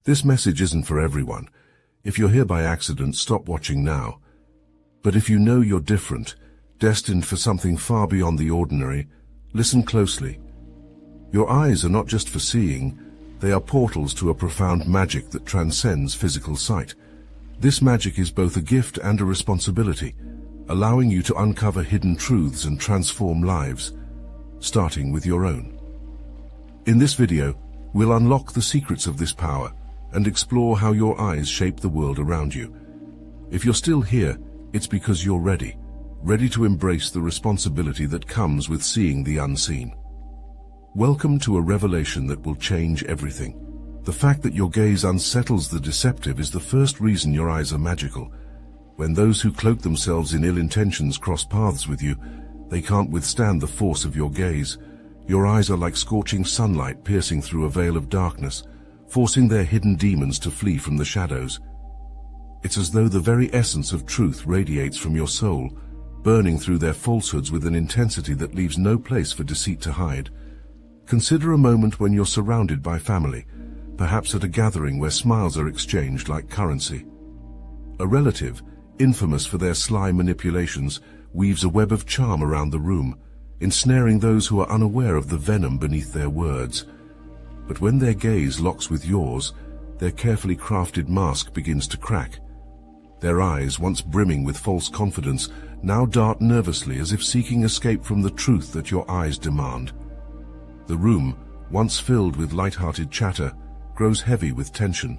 This message isn't for everyone. If you're here by accident, stop watching now. But if you know you're different, destined for something far beyond the ordinary, listen closely. Your eyes are not just for seeing, they are portals to a profound magic that transcends physical sight. This magic is both a gift and a responsibility, allowing you to uncover hidden truths and transform lives, starting with your own. In this video, we'll unlock the secrets of this power and explore how your eyes shape the world around you. If you're still here, it's because you're ready to embrace the responsibility that comes with seeing the unseen. Welcome to a revelation that will change everything. The fact that your gaze unsettles the deceptive is the first reason your eyes are magical. When those who cloak themselves in ill intentions cross paths with you, they can't withstand the force of your gaze. Your eyes are like scorching sunlight piercing through a veil of darkness, forcing their hidden demons to flee from the shadows. It's as though the very essence of truth radiates from your soul, burning through their falsehoods with an intensity that leaves no place for deceit to hide. Consider a moment when you're surrounded by family, perhaps at a gathering where smiles are exchanged like currency. A relative, infamous for their sly manipulations, weaves a web of charm around the room, ensnaring those who are unaware of the venom beneath their words. But when their gaze locks with yours, their carefully crafted mask begins to crack. Their eyes, once brimming with false confidence, now dart nervously as if seeking escape from the truth that your eyes demand. The room, once filled with light-hearted chatter, grows heavy with tension.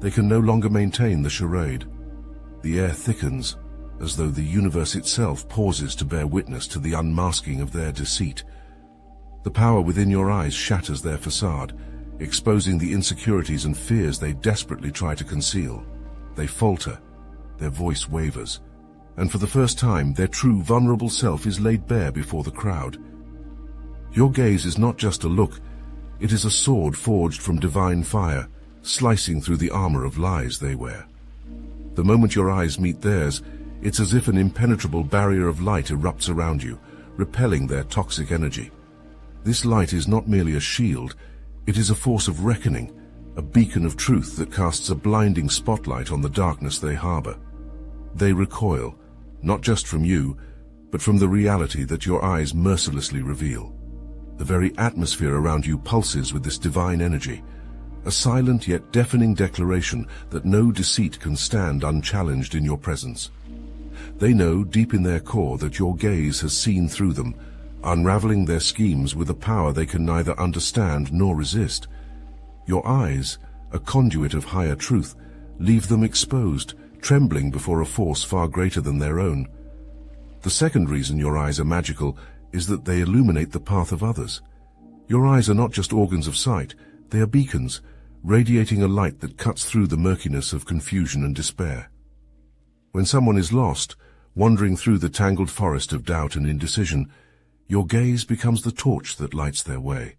They can no longer maintain the charade. The air thickens, as though the universe itself pauses to bear witness to the unmasking of their deceit. The power within your eyes shatters their facade, exposing the insecurities and fears they desperately try to conceal. They falter, their voice wavers, and for the first time their true vulnerable self is laid bare before the crowd. Your gaze is not just a look, it is a sword forged from divine fire, slicing through the armor of lies they wear. The moment your eyes meet theirs, it's as if an impenetrable barrier of light erupts around you, repelling their toxic energy. This light is not merely a shield, it is a force of reckoning, a beacon of truth that casts a blinding spotlight on the darkness they harbor. They recoil, not just from you, but from the reality that your eyes mercilessly reveal. The very atmosphere around you pulses with this divine energy, a silent yet deafening declaration that no deceit can stand unchallenged in your presence. They know deep in their core that your gaze has seen through them, unraveling their schemes with a power they can neither understand nor resist. Your eyes, a conduit of higher truth, leave them exposed, trembling before a force far greater than their own. The second reason your eyes are magical is that they illuminate the path of others. Your eyes are not just organs of sight, they are beacons, radiating a light that cuts through the murkiness of confusion and despair. When someone is lost, wandering through the tangled forest of doubt and indecision, your gaze becomes the torch that lights their way.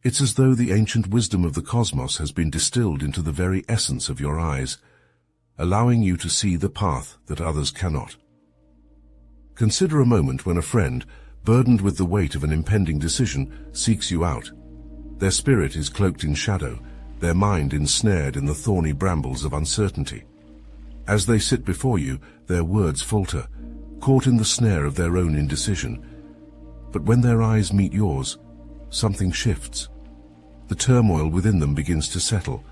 It's as though the ancient wisdom of the cosmos has been distilled into the very essence of your eyes, allowing you to see the path that others cannot. Consider a moment when a friend, burdened with the weight of an impending decision, seeks you out. Their spirit is cloaked in shadow, their mind ensnared in the thorny brambles of uncertainty. As they sit before you, their words falter, caught in the snare of their own indecision. But when their eyes meet yours, something shifts. The turmoil within them begins to settle,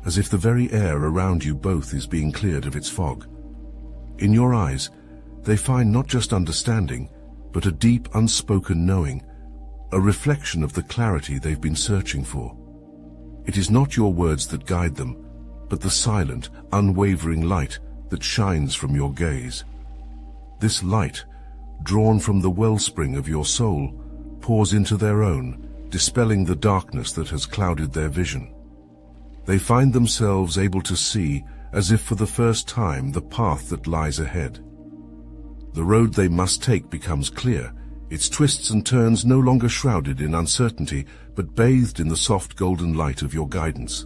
as if the very air around you both is being cleared of its fog. In your eyes, they find not just understanding, but a deep, unspoken knowing, a reflection of the clarity they've been searching for. It is not your words that guide them, but the silent, unwavering light that shines from your gaze. This light, drawn from the wellspring of your soul, pours into their own, dispelling the darkness that has clouded their vision. They find themselves able to see, as if for the first time, the path that lies ahead. The road they must take becomes clear, its twists and turns no longer shrouded in uncertainty, but bathed in the soft golden light of your guidance.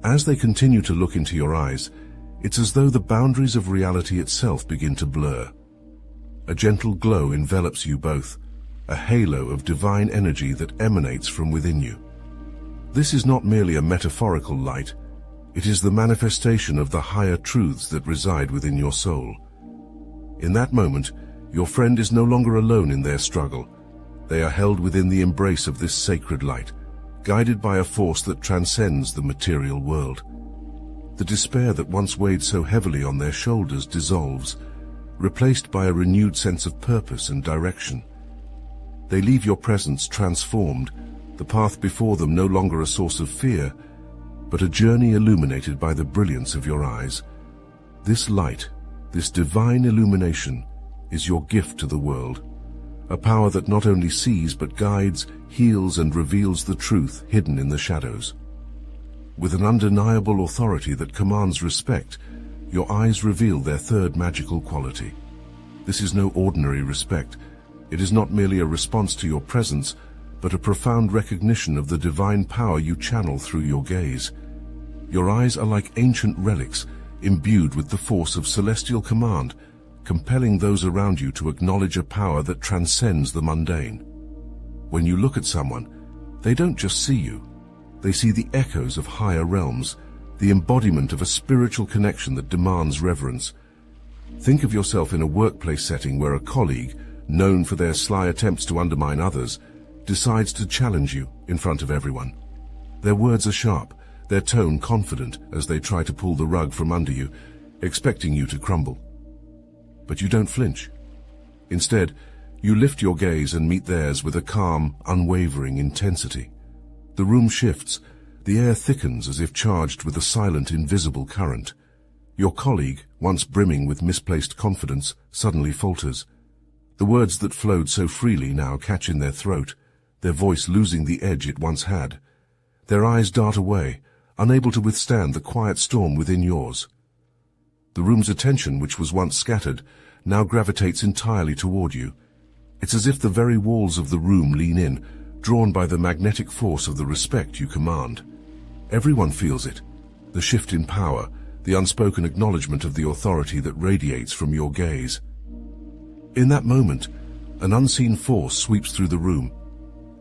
As they continue to look into your eyes, it's as though the boundaries of reality itself begin to blur. A gentle glow envelops you both, a halo of divine energy that emanates from within you. This is not merely a metaphorical light, it is the manifestation of the higher truths that reside within your soul. In that moment, your friend is no longer alone in their struggle. They are held within the embrace of this sacred light, guided by a force that transcends the material world. The despair that once weighed so heavily on their shoulders dissolves, replaced by a renewed sense of purpose and direction. They leave your presence transformed, the path before them no longer a source of fear, but a journey illuminated by the brilliance of your eyes. This light, this divine illumination, is your gift to the world, a power that not only sees but guides, heals, and reveals the truth hidden in the shadows. With an undeniable authority that commands respect, your eyes reveal their third magical quality. This is no ordinary respect. It is not merely a response to your presence, but a profound recognition of the divine power you channel through your gaze. Your eyes are like ancient relics, imbued with the force of celestial command, compelling those around you to acknowledge a power that transcends the mundane. When you look at someone, they don't just see you. They see the echoes of higher realms, the embodiment of a spiritual connection that demands reverence. Think of yourself in a workplace setting where a colleague, known for their sly attempts to undermine others, decides to challenge you in front of everyone. Their words are sharp, their tone confident as they try to pull the rug from under you, expecting you to crumble. But you don't flinch. Instead, you lift your gaze and meet theirs with a calm, unwavering intensity. The room shifts, the air thickens as if charged with a silent, invisible current. Your colleague, once brimming with misplaced confidence, suddenly falters. The words that flowed so freely now catch in their throat, their voice losing the edge it once had. Their eyes dart away, unable to withstand the quiet storm within yours. The room's attention, which was once scattered, now gravitates entirely toward you. It's as if the very walls of the room lean in, drawn by the magnetic force of the respect you command. Everyone feels it, the shift in power, the unspoken acknowledgement of the authority that radiates from your gaze. In that moment, an unseen force sweeps through the room.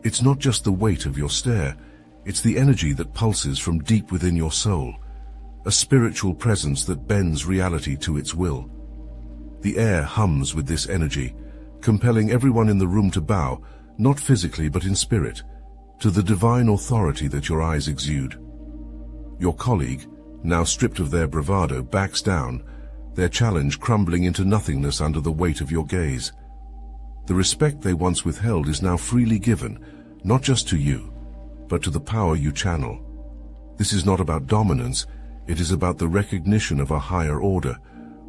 It's not just the weight of your stare, it's the energy that pulses from deep within your soul, a spiritual presence that bends reality to its will. The air hums with this energy, compelling everyone in the room to bow, not physically but in spirit, to the divine authority that your eyes exude. Your colleague, now stripped of their bravado, backs down, their challenge crumbling into nothingness under the weight of your gaze. The respect they once withheld is now freely given, not just to you, but to the power you channel. This is not about dominance, it is about the recognition of a higher order,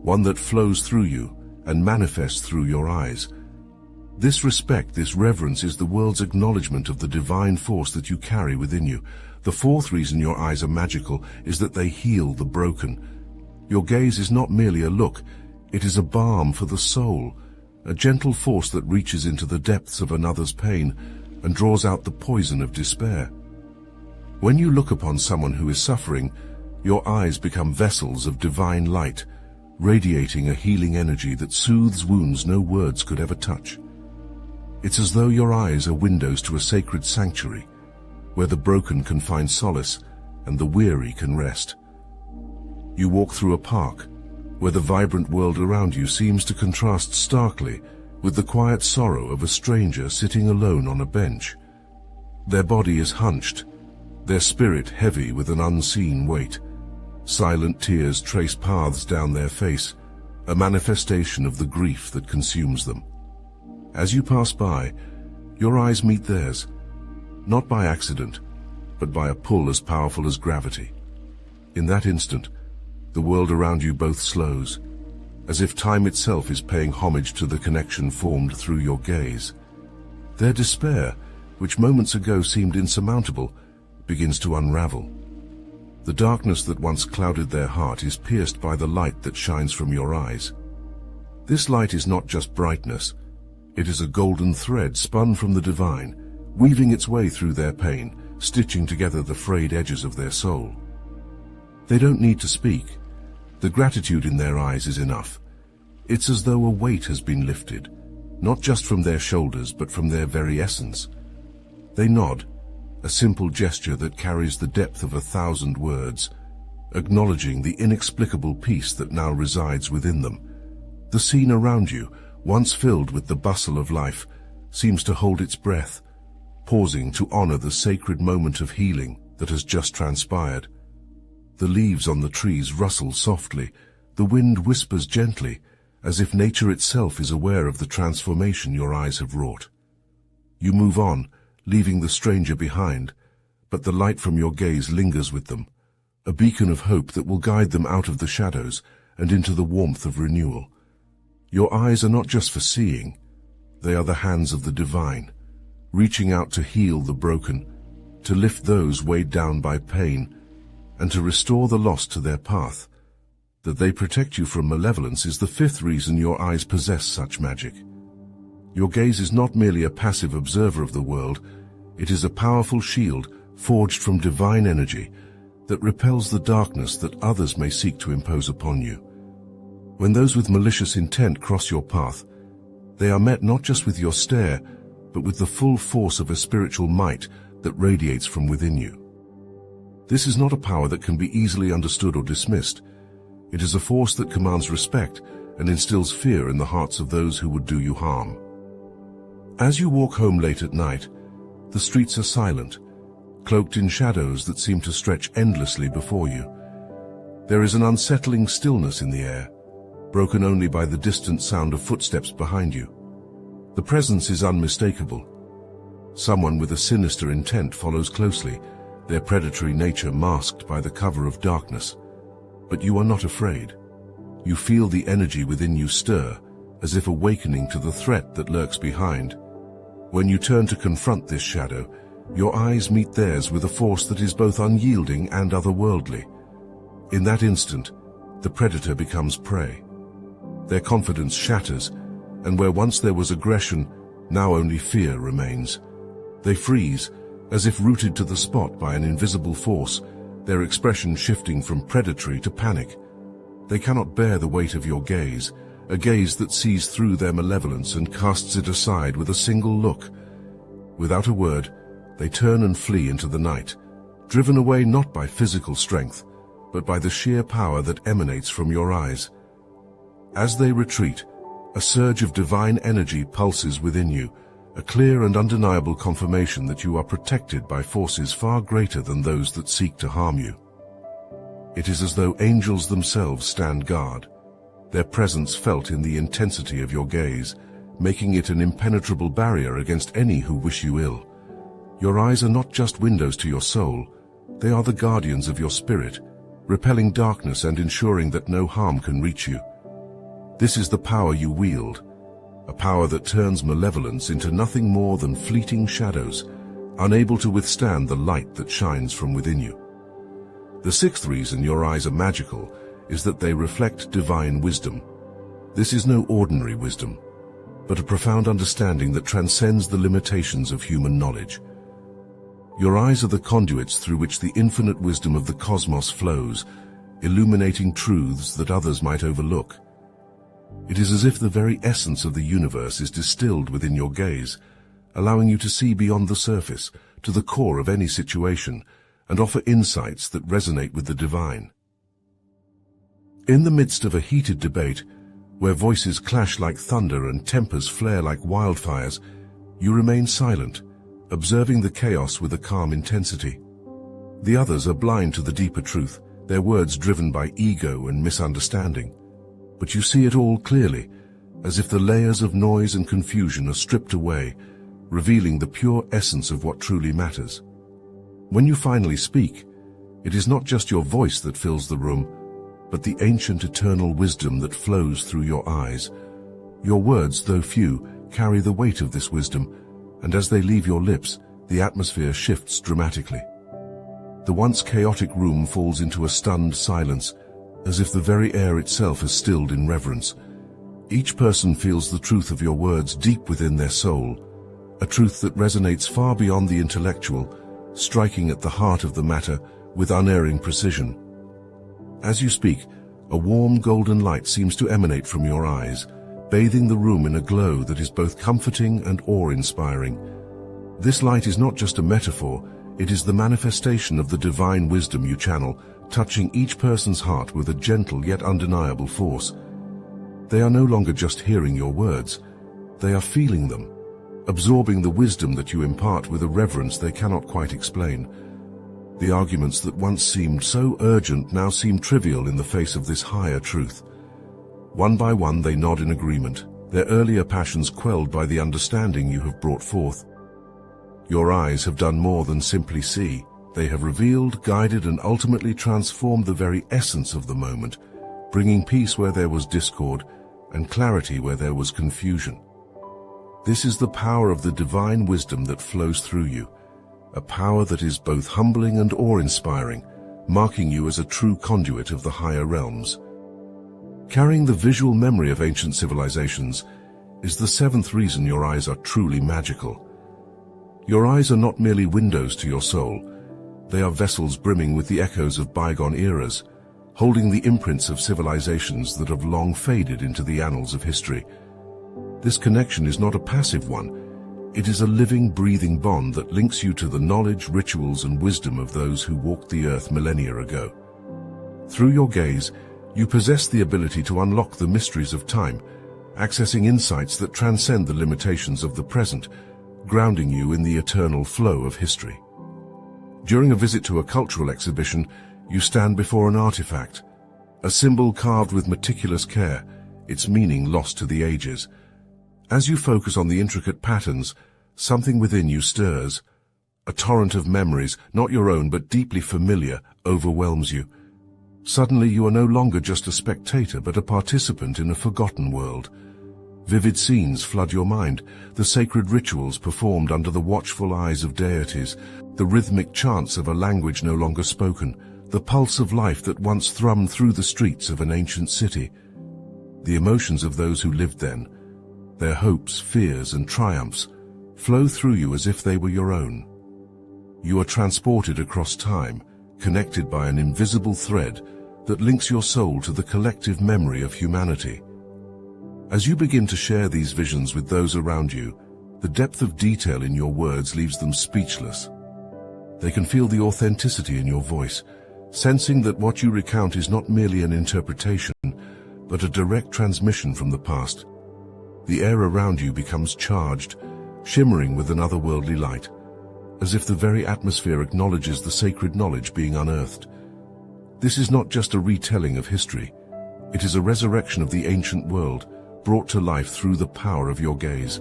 one that flows through you and manifests through your eyes. This respect, this reverence is the world's acknowledgement of the divine force that you carry within you. The fourth reason your eyes are magical is that they heal the broken. Your gaze is not merely a look, it is a balm for the soul, a gentle force that reaches into the depths of another's pain and draws out the poison of despair. When you look upon someone who is suffering, your eyes become vessels of divine light, radiating a healing energy that soothes wounds no words could ever touch. It's as though your eyes are windows to a sacred sanctuary, where the broken can find solace and the weary can rest. You walk through a park, where the vibrant world around you seems to contrast starkly with the quiet sorrow of a stranger sitting alone on a bench. Their body is hunched, their spirit heavy with an unseen weight. Silent tears trace paths down their face, a manifestation of the grief that consumes them. As you pass by, your eyes meet theirs, not by accident, but by a pull as powerful as gravity. In that instant, the world around you both slows, as if time itself is paying homage to the connection formed through your gaze. Their despair, which moments ago seemed insurmountable, begins to unravel. The darkness that once clouded their heart is pierced by the light that shines from your eyes. This light is not just brightness, it is a golden thread spun from the divine, weaving its way through their pain, stitching together the frayed edges of their soul. They don't need to speak. The gratitude in their eyes is enough. It's as though a weight has been lifted, not just from their shoulders, but from their very essence. They nod, a simple gesture that carries the depth of 1,000 words, acknowledging the inexplicable peace that now resides within them. The scene around you, once filled with the bustle of life, seems to hold its breath, pausing to honor the sacred moment of healing that has just transpired. The leaves on the trees rustle softly, the wind whispers gently, as if nature itself is aware of the transformation your eyes have wrought. You move on, leaving the stranger behind, but the light from your gaze lingers with them, a beacon of hope that will guide them out of the shadows and into the warmth of renewal. Your eyes are not just for seeing, they are the hands of the divine, reaching out to heal the broken, to lift those weighed down by pain, and to restore the lost to their path. That they protect you from malevolence is the fifth reason your eyes possess such magic. Your gaze is not merely a passive observer of the world, it is a powerful shield forged from divine energy that repels the darkness that others may seek to impose upon you. When those with malicious intent cross your path, they are met not just with your stare, but with the full force of a spiritual might that radiates from within you. This is not a power that can be easily understood or dismissed. It is a force that commands respect and instills fear in the hearts of those who would do you harm. As you walk home late at night, the streets are silent, cloaked in shadows that seem to stretch endlessly before you. There is an unsettling stillness in the air, broken only by the distant sound of footsteps behind you. The presence is unmistakable. Someone with a sinister intent follows closely, their predatory nature masked by the cover of darkness. But you are not afraid. You feel the energy within you stir, as if awakening to the threat that lurks behind. When you turn to confront this shadow, your eyes meet theirs with a force that is both unyielding and otherworldly. In that instant, the predator becomes prey. Their confidence shatters, and where once there was aggression, now only fear remains. They freeze, as if rooted to the spot by an invisible force, their expression shifting from predatory to panic. They cannot bear the weight of your gaze, a gaze that sees through their malevolence and casts it aside with a single look. Without a word, they turn and flee into the night, driven away not by physical strength, but by the sheer power that emanates from your eyes. As they retreat, a surge of divine energy pulses within you, a clear and undeniable confirmation that you are protected by forces far greater than those that seek to harm you. It is as though angels themselves stand guard, their presence felt in the intensity of your gaze, making it an impenetrable barrier against any who wish you ill. Your eyes are not just windows to your soul, they are the guardians of your spirit, repelling darkness and ensuring that no harm can reach you. This is the power you wield, a power that turns malevolence into nothing more than fleeting shadows, unable to withstand the light that shines from within you. The sixth reason your eyes are magical is that they reflect divine wisdom. This is no ordinary wisdom, but a profound understanding that transcends the limitations of human knowledge. Your eyes are the conduits through which the infinite wisdom of the cosmos flows, illuminating truths that others might overlook. It is as if the very essence of the universe is distilled within your gaze, allowing you to see beyond the surface, to the core of any situation, and offer insights that resonate with the divine. In the midst of a heated debate, where voices clash like thunder and tempers flare like wildfires, you remain silent, observing the chaos with a calm intensity. The others are blind to the deeper truth, their words driven by ego and misunderstanding. But you see it all clearly, as if the layers of noise and confusion are stripped away, revealing the pure essence of what truly matters. When you finally speak, it is not just your voice that fills the room, but the ancient eternal wisdom that flows through your eyes. Your words, though few, carry the weight of this wisdom, and as they leave your lips, the atmosphere shifts dramatically. The once chaotic room falls into a stunned silence, as if the very air itself is stilled in reverence. Each person feels the truth of your words deep within their soul, a truth that resonates far beyond the intellectual, striking at the heart of the matter with unerring precision. As you speak, a warm golden light seems to emanate from your eyes, bathing the room in a glow that is both comforting and awe-inspiring. This light is not just a metaphor, It is the manifestation of the divine wisdom you channel, touching each person's heart with a gentle yet undeniable force. They are no longer just hearing your words. They are feeling them, absorbing the wisdom that you impart with a reverence they cannot quite explain. The arguments that once seemed so urgent now seem trivial in the face of this higher truth. One by one they nod in agreement, their earlier passions quelled by the understanding you have brought forth. Your eyes have done more than simply see. They have revealed, guided, and ultimately transformed the very essence of the moment, bringing peace where there was discord and clarity where there was confusion. This is the power of the divine wisdom that flows through you, a power that is both humbling and awe-inspiring, marking you as a true conduit of the higher realms. Carrying the visual memory of ancient civilizations is the seventh reason your eyes are truly magical. Your eyes are not merely windows to your soul. They are vessels brimming with the echoes of bygone eras, holding the imprints of civilizations that have long faded into the annals of history. This connection is not a passive one. It is a living, breathing bond that links you to the knowledge, rituals, and wisdom of those who walked the earth millennia ago. Through your gaze, you possess the ability to unlock the mysteries of time, accessing insights that transcend the limitations of the present, grounding you in the eternal flow of history. During a visit to a cultural exhibition, you stand before an artifact, a symbol carved with meticulous care, its meaning lost to the ages. As you focus on the intricate patterns, something within you stirs. A torrent of memories, not your own but deeply familiar, overwhelms you. Suddenly you are no longer just a spectator but a participant in a forgotten world. Vivid scenes flood your mind, the sacred rituals performed under the watchful eyes of deities, the rhythmic chants of a language no longer spoken, the pulse of life that once thrummed through the streets of an ancient city. The emotions of those who lived then, their hopes, fears, and triumphs, flow through you as if they were your own. You are transported across time, connected by an invisible thread that links your soul to the collective memory of humanity. As you begin to share these visions with those around you, the depth of detail in your words leaves them speechless. They can feel the authenticity in your voice, sensing that what you recount is not merely an interpretation, but a direct transmission from the past. The air around you becomes charged, shimmering with an otherworldly light, as if the very atmosphere acknowledges the sacred knowledge being unearthed. This is not just a retelling of history. It is a resurrection of the ancient world, brought to life through the power of your gaze.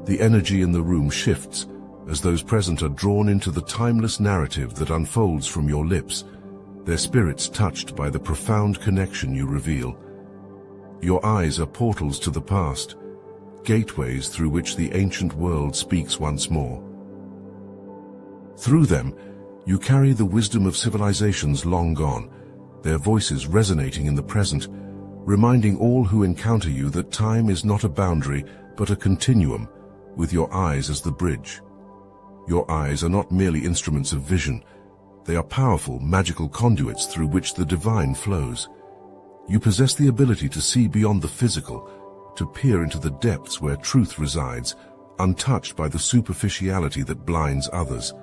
The energy in the room shifts as those present are drawn into the timeless narrative that unfolds from your lips, their spirits touched by the profound connection you reveal. Your eyes are portals to the past, gateways through which the ancient world speaks once more. Through them, you carry the wisdom of civilizations long gone, their voices resonating in the present, reminding all who encounter you that time is not a boundary but a continuum, with your eyes as the bridge. Your eyes are not merely instruments of vision. They are powerful, magical conduits through which the divine flows. You possess the ability to see beyond the physical, to peer into the depths where truth resides, untouched by the superficiality that blinds others.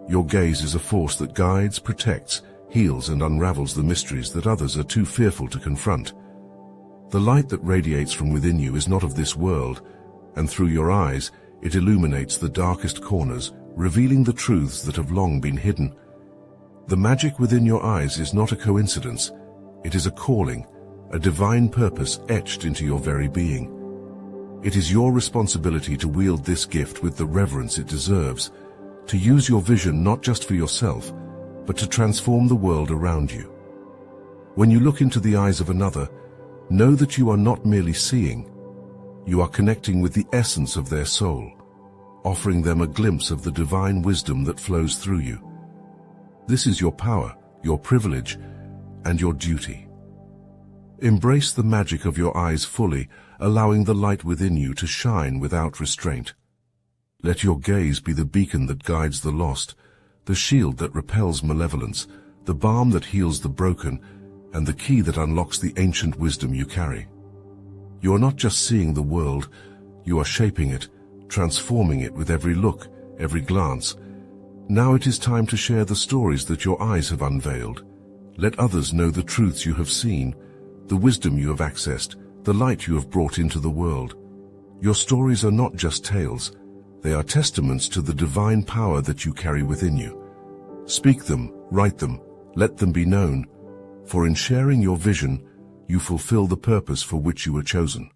Your gaze is a force that guides, protects, heals, and unravels the mysteries that others are too fearful to confront. The light that radiates from within you is not of this world, and through your eyes, it illuminates the darkest corners, revealing the truths that have long been hidden. The magic within your eyes is not a coincidence. It is a calling, a divine purpose etched into your very being. It is your responsibility to wield this gift with the reverence it deserves, to use your vision not just for yourself, but to transform the world around you. When you look into the eyes of another, know that you are not merely seeing. You are connecting with the essence of their soul, offering them a glimpse of the divine wisdom that flows through you. This is your power, your privilege, and your duty. Embrace the magic of your eyes fully, allowing the light within you to shine without restraint. Let your gaze be the beacon that guides the lost, the shield that repels malevolence, the balm that heals the broken, and the key that unlocks the ancient wisdom you carry. You are not just seeing the world, you are shaping it, transforming it with every look, every glance. Now it is time to share the stories that your eyes have unveiled. Let others know the truths you have seen, the wisdom you have accessed, the light you have brought into the world. Your stories are not just tales. They are testaments to the divine power that you carry within you. Speak them, write them, let them be known, for in sharing your vision, you fulfill the purpose for which you were chosen.